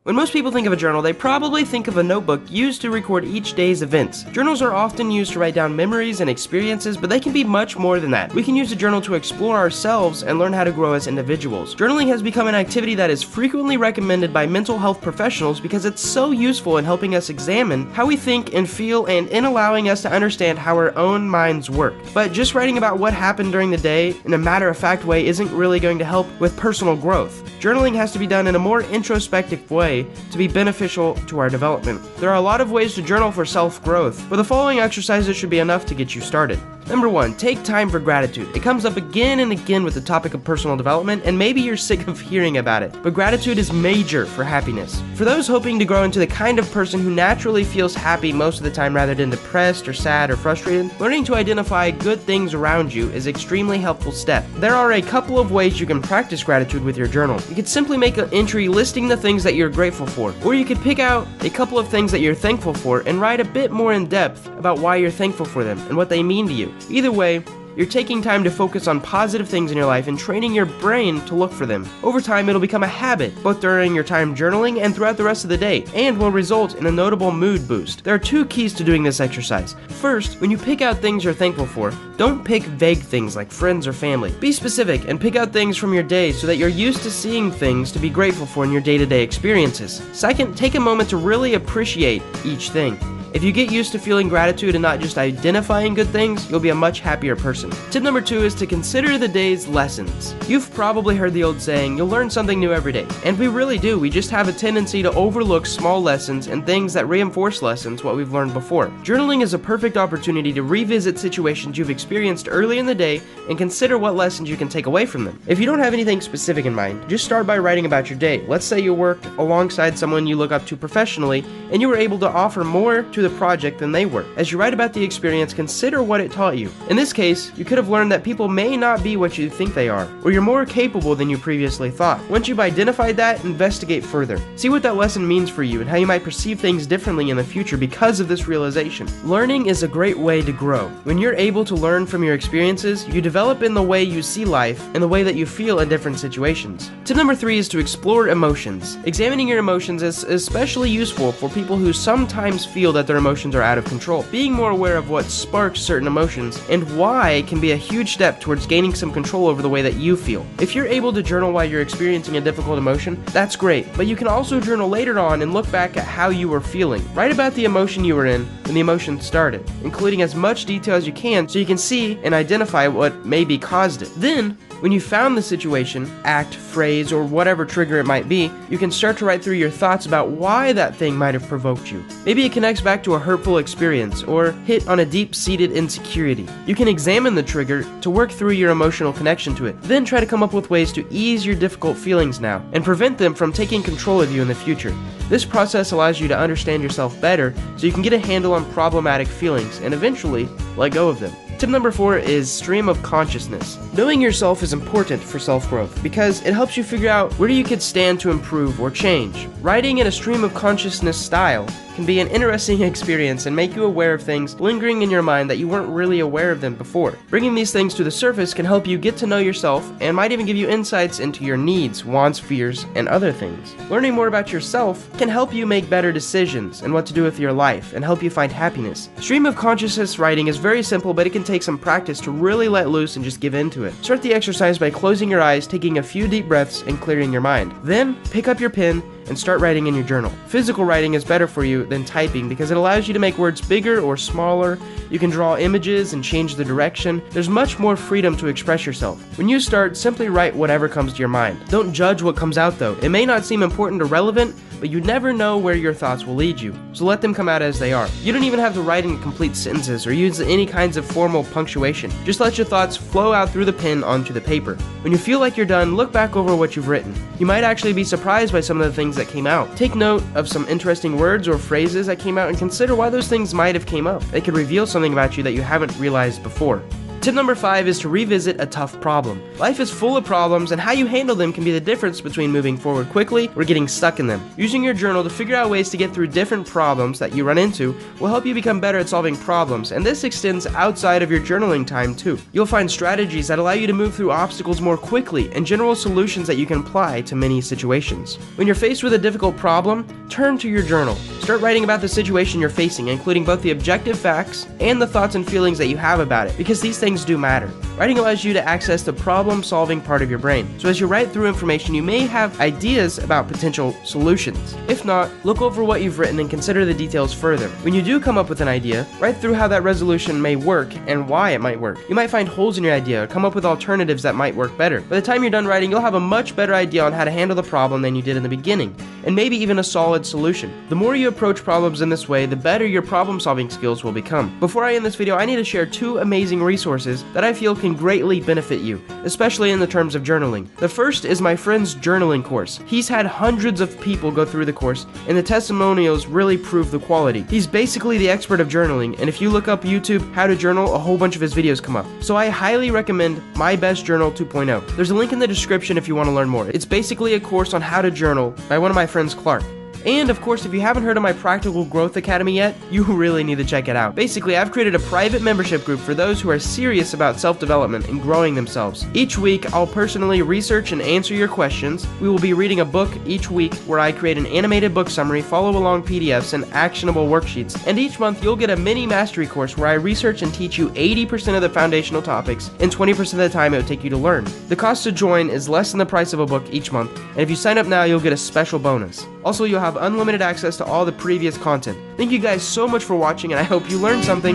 When most people think of a journal, they probably think of a notebook used to record each day's events. Journals are often used to write down memories and experiences, but they can be much more than that. We can use a journal to explore ourselves and learn how to grow as individuals. Journaling has become an activity that is frequently recommended by mental health professionals because it's so useful in helping us examine how we think and feel and in allowing us to understand how our own minds work. But just writing about what happened during the day in a matter-of-fact way isn't really going to help with personal growth. Journaling has to be done in a more introspective way to be beneficial to our development. There are a lot of ways to journal for self-growth, but the following exercises should be enough to get you started. Number 1, take time for gratitude. It comes up again and again with the topic of personal development, and maybe you're sick of hearing about it, but gratitude is major for happiness. For those hoping to grow into the kind of person who naturally feels happy most of the time rather than depressed or sad or frustrated, learning to identify good things around you is an extremely helpful step. There are a couple of ways you can practice gratitude with your journal. You could simply make an entry listing the things that you're grateful for, or you could pick out a couple of things that you're thankful for and write a bit more in depth about why you're thankful for them and what they mean to you. Either way, you're taking time to focus on positive things in your life and training your brain to look for them. Over time, it'll become a habit, both during your time journaling and throughout the rest of the day, and will result in a notable mood boost. There are 2 keys to doing this exercise. First, when you pick out things you're thankful for, don't pick vague things like friends or family. Be specific and pick out things from your day so that you're used to seeing things to be grateful for in your day-to-day experiences. Second, take a moment to really appreciate each thing. If you get used to feeling gratitude and not just identifying good things, you'll be a much happier person. Tip number 2 is to consider the day's lessons. You've probably heard the old saying, you'll learn something new every day. And we really do. We just have a tendency to overlook small lessons and things that reinforce lessons what we've learned before. Journaling is a perfect opportunity to revisit situations you've experienced early in the day and consider what lessons you can take away from them. If you don't have anything specific in mind, just start by writing about your day. Let's say you worked alongside someone you look up to professionally and you were able to offer more to the project than they were. As you write about the experience, consider what it taught you. In this case, you could have learned that people may not be what you think they are, or you're more capable than you previously thought. Once you've identified that, investigate further. See what that lesson means for you and how you might perceive things differently in the future because of this realization. Learning is a great way to grow. When you're able to learn from your experiences, you develop in the way you see life and the way that you feel in different situations. Tip number 3 is to explore emotions. Examining your emotions is especially useful for people who sometimes feel that their emotions are out of control. Being more aware of what sparks certain emotions and why can be a huge step towards gaining some control over the way that you feel. If you're able to journal while you're experiencing a difficult emotion, that's great, but you can also journal later on and look back at how you were feeling. Write about the emotion you were in when the emotion started, including as much detail as you can so you can see and identify what maybe caused it. Then, when you found the situation, act, phrase, or whatever trigger it might be, you can start to write through your thoughts about why that thing might have provoked you. Maybe it connects back to a hurtful experience or hit on a deep-seated insecurity. You can examine the trigger to work through your emotional connection to it, then try to come up with ways to ease your difficult feelings now and prevent them from taking control of you in the future. This process allows you to understand yourself better so you can get a handle on problematic feelings and eventually let go of them. Tip number 4 is stream of consciousness. Knowing yourself is important for self-growth because it helps you figure out where you could stand to improve or change. Writing in a stream of consciousness style can be an interesting experience and make you aware of things lingering in your mind that you weren't really aware of them before. Bringing these things to the surface can help you get to know yourself and might even give you insights into your needs, wants, fears, and other things. Learning more about yourself can help you make better decisions and what to do with your life and help you find happiness. Stream of consciousness writing is very simple, but it can take some practice to really let loose and just give into it. Start the exercise by closing your eyes, taking a few deep breaths, and clearing your mind. Then, pick up your pen and start writing in your journal. Physical writing is better for you than typing because it allows you to make words bigger or smaller. You can draw images and change the direction. There's much more freedom to express yourself. When you start, simply write whatever comes to your mind. Don't judge what comes out though. It may not seem important or relevant, but you never know where your thoughts will lead you, so let them come out as they are. You don't even have to write in complete sentences or use any kinds of formal punctuation. Just let your thoughts flow out through the pen onto the paper. When you feel like you're done, look back over what you've written. You might actually be surprised by some of the things that came out. Take note of some interesting words or phrases that came out and consider why those things might have came up. They could reveal something about you that you haven't realized before. Tip number 5 is to revisit a tough problem. Life is full of problems, and how you handle them can be the difference between moving forward quickly or getting stuck in them. Using your journal to figure out ways to get through different problems that you run into will help you become better at solving problems, and this extends outside of your journaling time too. You'll find strategies that allow you to move through obstacles more quickly and general solutions that you can apply to many situations. When you're faced with a difficult problem, turn to your journal. Start writing about the situation you're facing, including both the objective facts and the thoughts and feelings that you have about it, because these things do matter. Writing allows you to access the problem-solving part of your brain, so as you write through information, you may have ideas about potential solutions. If not, look over what you've written and consider the details further. When you do come up with an idea, write through how that resolution may work and why it might work. You might find holes in your idea or come up with alternatives that might work better. By the time you're done writing, you'll have a much better idea on how to handle the problem than you did in the beginning, and maybe even a solid solution. The more you approach problems in this way, the better your problem-solving skills will become. Before I end this video, I need to share 2 amazing resources that I feel can greatly benefit you, especially in the terms of journaling. The first is my friend's journaling course. He's had hundreds of people go through the course, and the testimonials really prove the quality. He's basically the expert of journaling, and if you look up YouTube how to journal, a whole bunch of his videos come up. So I highly recommend My Best Journal 2.0. There's a link in the description if you want to learn more. It's basically a course on how to journal by one of my friends, Clark. And of course, if you haven't heard of my Practical Growth Academy yet, you really need to check it out. Basically, I've created a private membership group for those who are serious about self-development and growing themselves. Each week, I'll personally research and answer your questions. We will be reading a book each week where I create an animated book summary, follow-along PDFs, and actionable worksheets. And each month, you'll get a mini mastery course where I research and teach you 80% of the foundational topics, and 20% of the time it will take you to learn. The cost to join is less than the price of a book each month, and if you sign up now, you'll get a special bonus. Also, you'll have unlimited access to all the previous content. Thank you guys so much for watching, and I hope you learned something.